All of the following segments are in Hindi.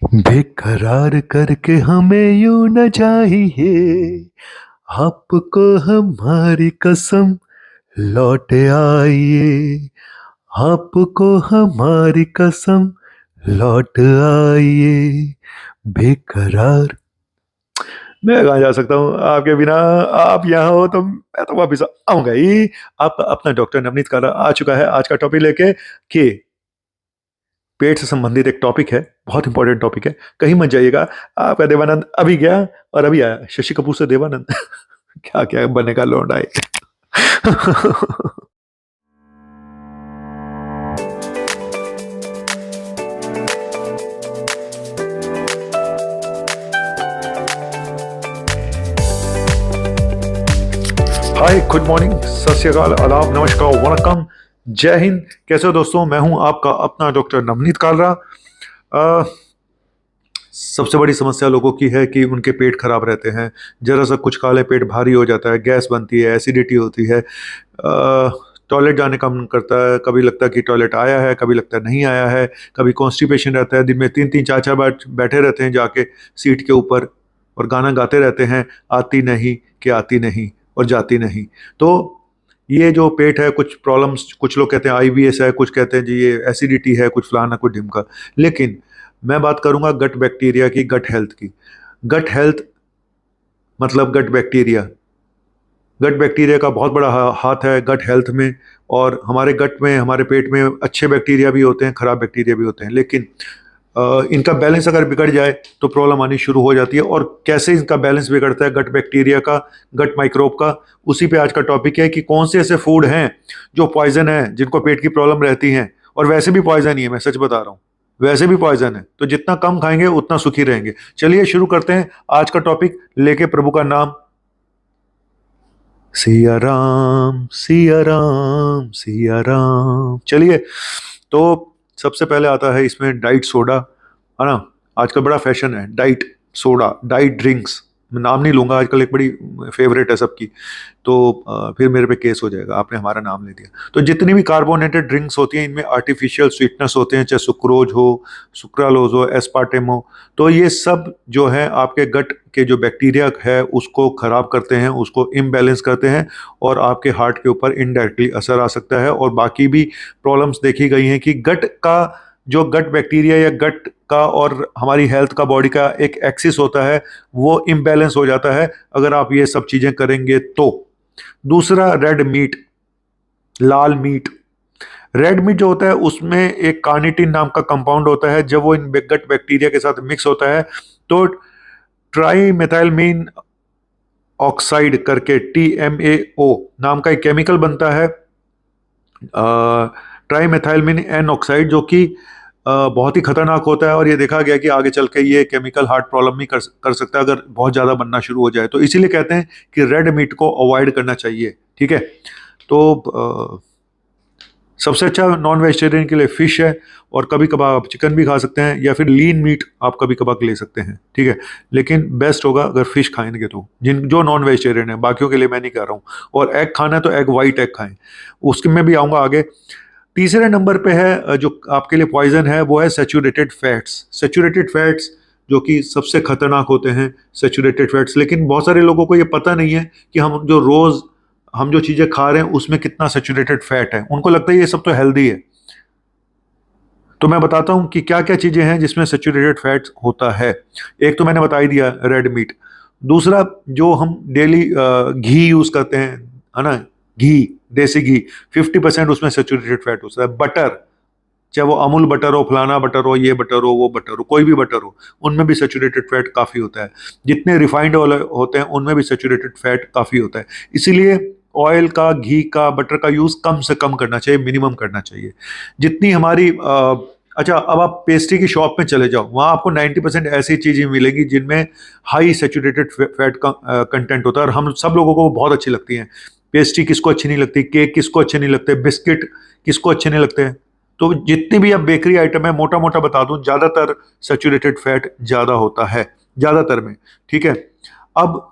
बेकरार करके हमें यूं न जाइए, आपको हमारी कसम लौट आइए। आपको हमारी कसम लौट आइए। बेकरार। मैं कहाँ जा सकता हूँ आपके बिना। आप यहाँ हो तो मैं तो वापिस आऊंगा ही। आपका अपना डॉक्टर नवनीत काला आ चुका है आज का टॉपिक लेके कि पेट से संबंधित एक टॉपिक है, बहुत इंपॉर्टेंट टॉपिक है, कहीं मत जाइएगा। आपका देवानंद अभी गया और अभी आया, शशि कपूर से देवानंद। क्या क्या बनेगा लौंडा है। हाय, गुड मॉर्निंग, सत श्री अकाल, आदाब, नमस्कार, वणक्कम, जय हिंद। कैसे हो दोस्तों? मैं हूं आपका अपना डॉक्टर नवनीत कालरा। अ, सबसे बड़ी समस्या लोगों की है कि उनके पेट खराब रहते हैं। जरा सा कुछ खा ले पेट भारी हो जाता है, गैस बनती है, एसिडिटी होती है, टॉयलेट जाने का मन करता है, कभी लगता है कि टॉयलेट आया है, कभी लगता है नहीं आया है, कभी कॉन्स्टिपेशन रहता है, दिन में 3-3 4-4 बार बैठे रहते हैं जाके सीट के ऊपर और गाना गाते रहते हैं, आती नहीं कि आती नहीं और जाती नहीं। तो ये जो पेट है, कुछ प्रॉब्लम्स, कुछ लोग कहते हैं आईबीएस है, कुछ कहते हैं जी ये एसिडिटी है, कुछ फलाना कुछ ढिमका। लेकिन मैं बात करूंगा गट बैक्टीरिया की, गट हेल्थ की। गट हेल्थ मतलब गट बैक्टीरिया। गट बैक्टीरिया का बहुत बड़ा हाथ है गट हेल्थ में। और हमारे गट में, हमारे पेट में अच्छे बैक्टीरिया भी होते हैं, खराब बैक्टीरिया भी होते हैं। लेकिन इनका बैलेंस अगर बिगड़ जाए तो प्रॉब्लम आनी शुरू हो जाती है। और कैसे इनका बैलेंस बिगड़ता है गट बैक्टीरिया का, गट माइक्रोब का, उसी पे आज का टॉपिक है कि कौन से ऐसे फूड हैं जो पॉइजन है, जिनको पेट की प्रॉब्लम रहती है। और वैसे भी पॉइजन ही है, मैं सच बता रहा हूँ, वैसे भी पॉइजन है। तो जितना कम खाएंगे उतना सुखी रहेंगे। चलिए शुरू करते हैं आज का टॉपिक लेके, प्रभु का नाम सिया राम सिया राम सिया राम। चलिए, तो सबसे पहले आता है इसमें डाइट सोडा, है ना। आजकल बड़ा फैशन है डाइट सोडा, डाइट ड्रिंक्स। मैं नाम नहीं लूंगा, आजकल एक बड़ी फेवरेट है सबकी। तो फिर मेरे पे केस हो जाएगा, आपने हमारा नाम ले दिया। तो जितनी भी कार्बोनेटेड ड्रिंक्स होती हैं इनमें आर्टिफिशियल स्वीटनेस होते हैं, चाहे सुक्रोज हो, सुक्रालोज हो, एस्पार्टेम हो। तो ये सब जो है आपके गट के जो बैक्टीरिया है उसको खराब करते हैं, उसको इम्बैलेंस करते हैं और आपके हार्ट के ऊपर इनडायरेक्टली असर आ सकता है। और बाकी भी प्रॉब्लम्स देखी गई हैं कि गट का जो गट बैक्टीरिया या गट का और हमारी हेल्थ का, बॉडी का एक एक्सिस होता है, वो इम्बैलेंस हो जाता है अगर आप ये सब चीजें करेंगे तो। दूसरा, रेड मीट, लाल मीट। रेड मीट जो होता है उसमें एक कार्निटिन नाम का कंपाउंड होता है। जब वो इन गट बैक्टीरिया के साथ मिक्स होता है तो ट्राई मेथाइलमीन ऑक्साइड करके, TMAO नाम का एक केमिकल बनता है, ट्राई मेथाइलमीन एन ऑक्साइड, जो कि बहुत ही खतरनाक होता है। और ये देखा गया कि आगे चल के ये केमिकल हार्ट प्रॉब्लम भी कर सकता है अगर बहुत ज़्यादा बनना शुरू हो जाए। तो इसीलिए कहते हैं कि रेड मीट को अवॉइड करना चाहिए, ठीक है। तो सबसे अच्छा नॉन वेजिटेरियन के लिए फिश है, और कभी कभार आप चिकन भी खा सकते हैं, या फिर लीन मीट आप कभी कभार ले सकते हैं, ठीक है। लेकिन बेस्ट होगा अगर फिश खाएंगे तो, जो नॉन वेजिटेरियन है, बाकियों के लिए मैं नहीं कह रहा हूँ। और एग खाना है तो एग वाइट एग खाएं, उसके में भी आऊँगा आगे। तीसरे नंबर पे है जो आपके लिए पॉइजन है, वो है सेचुरेटेड फैट्स। सेचुरेटेड फैट्स जो कि सबसे खतरनाक होते हैं, सेचुरेटेड फैट्स। लेकिन बहुत सारे लोगों को ये पता नहीं है कि हम जो चीज़ें खा रहे हैं उसमें कितना सेचुरेटेड फैट है। उनको लगता है ये सब तो हेल्दी है। तो मैं बताता हूं कि क्या क्या चीज़ें हैं जिसमें सेचुरेटेड फैट होता है। एक तो मैंने बता ही दिया, रेड मीट। दूसरा, जो हम डेली घी यूज़ करते हैं, है ना, घी, देसी घी, 50% उसमें सेचुरेटेड फैट होता है। बटर, चाहे वो अमूल बटर हो, फलाना बटर हो, ये बटर हो, वो बटर हो, कोई भी बटर हो, उनमें भी सेचुरेटेड फैट काफ़ी होता है। जितने रिफाइंड ऑयल होते हैं उनमें भी सेचुरेटेड फैट काफ़ी होता है। इसीलिए ऑयल का, घी का, बटर का यूज़ कम से कम करना चाहिए, मिनिमम करना चाहिए। जितनी हमारी अच्छा, अब आप पेस्ट्री की शॉप में चले जाओ, वहाँ आपको 90% ऐसी चीज़ें मिलेंगी जिनमें हाई सेचुरेटेड फैट का कंटेंट होता है, और हम सब लोगों को वो बहुत अच्छी लगती हैं। पेस्ट्री किसको अच्छी नहीं लगती, केक किसको अच्छे नहीं लगते, बिस्किट किसको अच्छे नहीं लगते हैं। तो जितनी भी अब बेकरी आइटम है, मोटा मोटा बता दूं, ज़्यादातर सेचुरेटेड फैट ज़्यादा होता है, ज़्यादातर में, ठीक है। अब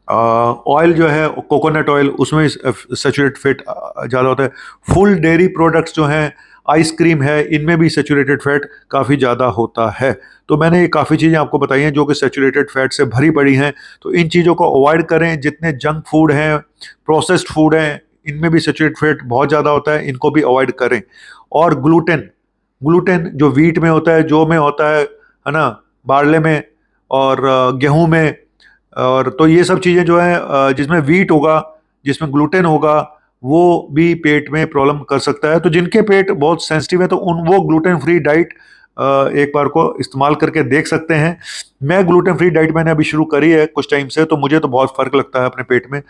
ऑयल जो है, कोकोनट ऑयल, उसमें सेचुरेटेड फैट ज़्यादा होता है। फुल डेयरी प्रोडक्ट्स जो हैं, आइसक्रीम है, इनमें भी सैचुरेटेड फैट काफ़ी ज़्यादा होता है। तो मैंने ये काफ़ी चीज़ें आपको बताई हैं जो कि सैचुरेटेड फैट से भरी पड़ी हैं। तो इन चीज़ों को अवॉइड करें। जितने जंक फूड हैं, प्रोसेस्ड फूड हैं, इनमें भी सैचुरेटेड फैट बहुत ज़्यादा होता है, इनको भी अवॉइड करें। और ग्लूटेन, ग्लूटेन जो व्हीट में होता है, जौ में होता है ना, बार्ले में और गेहूं में, और तो ये सब चीज़ें जो है जिसमें व्हीट होगा, जिसमें ग्लूटेन होगा, वो भी पेट में प्रॉब्लम कर सकता है। तो जिनके पेट बहुत सेंसिटिव है तो उन वो ग्लूटेन फ्री डाइट एक बार को इस्तेमाल करके देख सकते हैं। मैं ग्लूटेन फ्री डाइट मैंने अभी शुरू करी है कुछ टाइम से, तो मुझे तो बहुत फ़र्क लगता है अपने पेट में,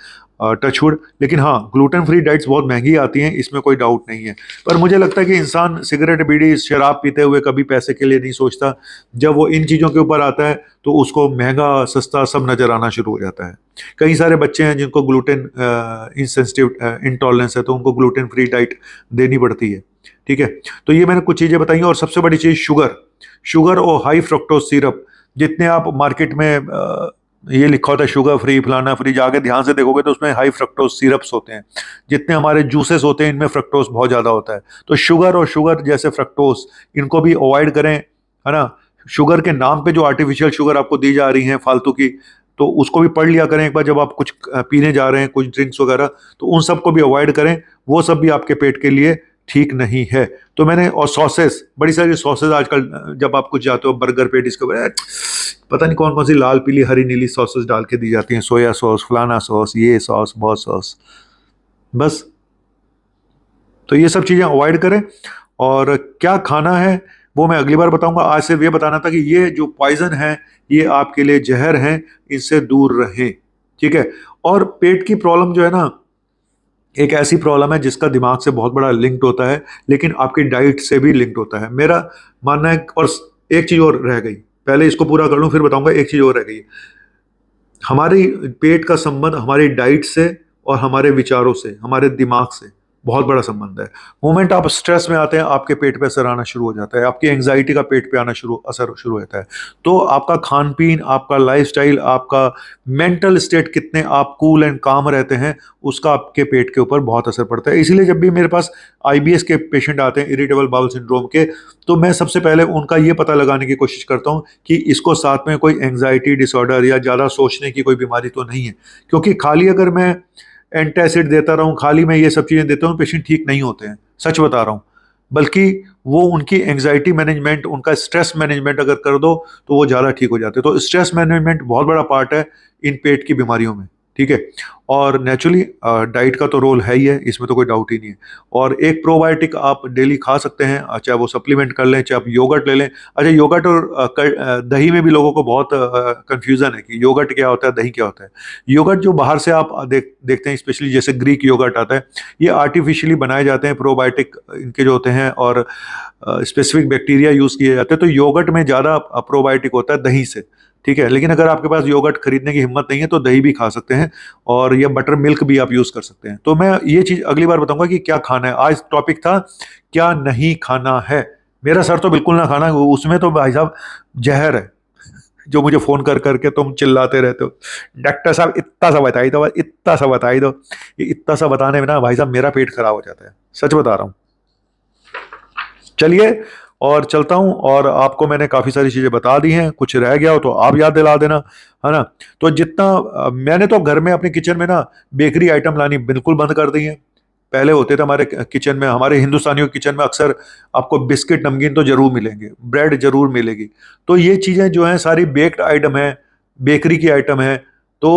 टचवुड। लेकिन हाँ, ग्लूटेन फ्री डाइट्स बहुत महंगी आती हैं, इसमें कोई डाउट नहीं है। पर मुझे लगता है कि इंसान सिगरेट बीड़ी शराब पीते हुए कभी पैसे के लिए नहीं सोचता। जब वो इन चीज़ों के ऊपर आता है तो उसको महंगा सस्ता सब नज़र आना शुरू हो जाता है। कई सारे बच्चे हैं जिनको ग्लूटेन इंसेंसिटिव इंटॉलरेंस है, तो उनको ग्लूटेन फ्री डाइट देनी पड़ती है। ठीक है, तो ये मैंने कुछ चीज़ें बताई हैं। और सबसे बड़ी चीज़ शुगर, शुगर और हाई फ्रक्टोज सिरप। जितने आप मार्केट में ये लिखा होता है शुगर फ्री फलाना फ्री, जाके ध्यान से देखोगे तो उसमें हाई फ्रक्टोज सिरप्स होते हैं। जितने हमारे जूसेस होते हैं इनमें फ्रक्टोज बहुत ज़्यादा होता है। तो शुगर और शुगर जैसे फ्रक्टोज, इनको भी अवॉइड करें, है ना। शुगर के नाम पे जो आर्टिफिशियल शुगर आपको दी जा रही हैं फालतू की, तो उसको भी पढ़ लिया करें एक बार जब आप कुछ पीने जा रहे हैं, कुछ ड्रिंक्स वगैरह, तो उन सब को भी अवॉइड करें। वो सब भी आपके पेट के लिए ठीक नहीं है। तो मैंने, और सॉसेस, बड़ी सारी सॉसेस आजकल जब आप कुछ जाते हो बर्गर पे, डिस्कवर, पता नहीं कौन कौन सी लाल पीली हरी नीली सॉसेस डाल के दी जाती हैं, सोया सॉस, फलाना सॉस, ये सॉस, बहुत सॉस, बस। तो ये सब चीज़ें अवॉइड करें। और क्या खाना है वो मैं अगली बार बताऊंगा। आज सिर्फ ये बताना था कि ये जो पॉइजन है ये आपके लिए जहर हैं, इससे दूर रहें। ठीक है। और पेट की प्रॉब्लम जो है ना, एक ऐसी प्रॉब्लम है जिसका दिमाग से बहुत बड़ा लिंक्ड होता है, लेकिन आपकी डाइट से भी लिंक्ड होता है, मेरा मानना है। और एक चीज़ और रह गई, पहले इसको पूरा कर लूँ फिर बताऊंगा। एक चीज़ और रह गई, हमारी पेट का संबंध हमारी डाइट से और हमारे विचारों से, हमारे दिमाग से बहुत बड़ा संबंध है। मोमेंट आप स्ट्रेस में आते हैं, आपके पेट पे असर आना शुरू हो जाता है, आपकी एंग्जाइटी का पेट पे आना असर शुरू होता है। तो आपका खान पीन, आपका लाइफस्टाइल, आपका मेंटल स्टेट, कितने आप कूल एंड काम रहते हैं, उसका आपके पेट के ऊपर बहुत असर पड़ता है। इसीलिए जब भी मेरे पास आईबीएस के पेशेंट आते हैं, इरिटेबल बाउल सिंड्रोम के, तो मैं सबसे पहले उनका ये पता लगाने की कोशिश करता हूँ कि इसको साथ में कोई एंग्जाइटी डिसऑर्डर या ज़्यादा सोचने की कोई बीमारी तो नहीं है। क्योंकि खाली अगर मैं एंटासिड देता रहूं, खाली मैं ये सब चीज़ें देता हूं, पेशेंट ठीक नहीं होते हैं, सच बता रहा हूं। बल्कि वो उनकी एंग्जाइटी मैनेजमेंट, उनका स्ट्रेस मैनेजमेंट अगर कर दो तो वो ज़्यादा ठीक हो जाते हैं। तो स्ट्रेस मैनेजमेंट बहुत बड़ा पार्ट है इन पेट की बीमारियों में। ठीक है। और नेचुरली डाइट का तो रोल है ही है, इसमें तो कोई डाउट ही नहीं है। और एक प्रोबायोटिक आप डेली खा सकते हैं, चाहे वो सप्लीमेंट कर लें, चाहे आप योगर्ट ले लें। अच्छा, योगर्ट और दही में भी लोगों को बहुत कंफ्यूजन है कि योगर्ट क्या होता है, दही क्या होता है। योगर्ट जो बाहर से आप देखते हैं, स्पेशली जैसे ग्रीक योगर्ट आता है, ये आर्टिफिशियली बनाए जाते हैं, प्रोबायोटिक इनके जो होते हैं, और स्पेसिफिक बैक्टीरिया यूज़ किए जाते हैं। तो योगर्ट में ज़्यादा प्रोबायोटिक होता है दही से। ठीक है। लेकिन अगर आपके पास योगर्ट खरीदने की हिम्मत नहीं है तो दही भी खा सकते हैं, और या बटर मिल्क भी आप यूज़ कर सकते हैं। तो मैं ये चीज़ अगली बार बताऊंगा कि क्या खाना है। आज टॉपिक था क्या नहीं खाना है। मेरा सर तो बिल्कुल ना खाना, उसमें तो भाई साहब जहर है। जो मुझे फ़ोन कर करके तुम चिल्लाते रहते हो, डॉक्टर साहब इतना सा बताई दो, इतना सा बताई दो। ये इतना सा बताने में ना भाई साहब मेरा पेट खराब हो जाता है, सच बता रहा हूँ। चलिए, और चलता हूं। और आपको मैंने काफ़ी सारी चीज़ें बता दी हैं, कुछ रह गया हो तो आप याद दिला देना, है ना। तो जितना मैंने तो घर में अपने किचन में ना बेकरी आइटम लानी बिल्कुल बंद कर दी है। पहले होते थे हमारे किचन में, हमारे हिंदुस्तानियों के किचन में अक्सर आपको बिस्किट नमकीन तो जरूर मिलेंगे, ब्रेड जरूर मिलेगी। तो ये चीज़ें जो हैं सारी बेक्ड आइटम है, बेकरी की आइटम है। तो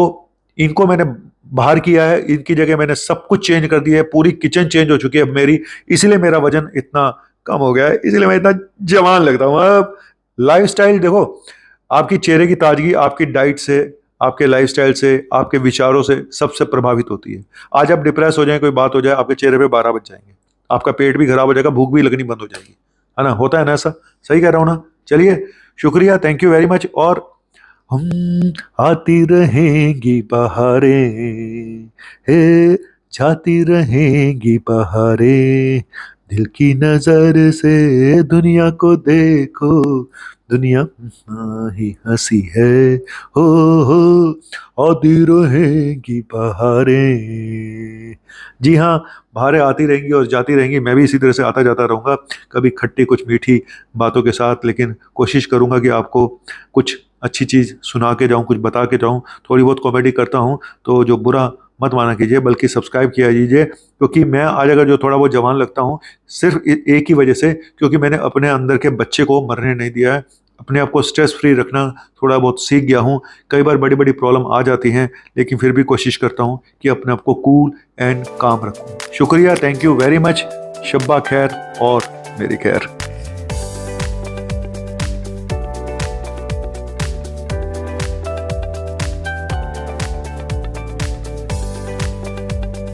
इनको मैंने बाहर किया है, इनकी जगह मैंने सब कुछ चेंज कर दिया है, पूरी किचन चेंज हो चुकी है अब मेरी। इसीलिए मेरा वजन इतना कम हो गया है, इसीलिए मैं इतना जवान लगता हूँ अब। लाइफस्टाइल देखो, आपकी चेहरे की ताजगी आपकी डाइट से, आपके लाइफस्टाइल से, आपके विचारों से सबसे प्रभावित होती है। आज आप डिप्रेस हो जाए, कोई बात हो जाए, आपके चेहरे पे 12 बज जाएंगे, आपका पेट भी खराब हो जाएगा, भूख भी लगनी बंद हो जाएगी, है ना। होता है ना ऐसा, सही कह रहा हूँ ना। चलिए, शुक्रिया, थैंक यू वेरी मच। और हम आती रहेंगी बहारें, हे जाती रहेंगी बहारें, दिल की नजर से दुनिया को देखो, दुनिया ही हंसी है, हो आती रहेंगी बहारें। जी हाँ, बहारें आती रहेंगी और जाती रहेंगी, मैं भी इसी तरह से आता जाता रहूँगा, कभी खट्टी कुछ मीठी बातों के साथ, लेकिन कोशिश करूँगा कि आपको कुछ अच्छी चीज़ सुना के जाऊँ, कुछ बता के जाऊँ। थोड़ी बहुत कॉमेडी करता हूँ, तो जो बुरा मत माना कीजिए, बल्कि सब्सक्राइब किया कीजिए, क्योंकि मैं आज अगर जो थोड़ा बहुत जवान लगता हूँ, सिर्फ एक ही वजह से, क्योंकि मैंने अपने अंदर के बच्चे को मरने नहीं दिया है, अपने आप को स्ट्रेस फ्री रखना थोड़ा बहुत सीख गया हूँ। कई बार बड़ी बड़ी प्रॉब्लम आ जाती हैं, लेकिन फिर भी कोशिश करता हूँ कि अपने आप को कूल एंड काम रखूँ। शुक्रिया, थैंक यू वेरी मच। शब्बा खैर और मेरी खैर।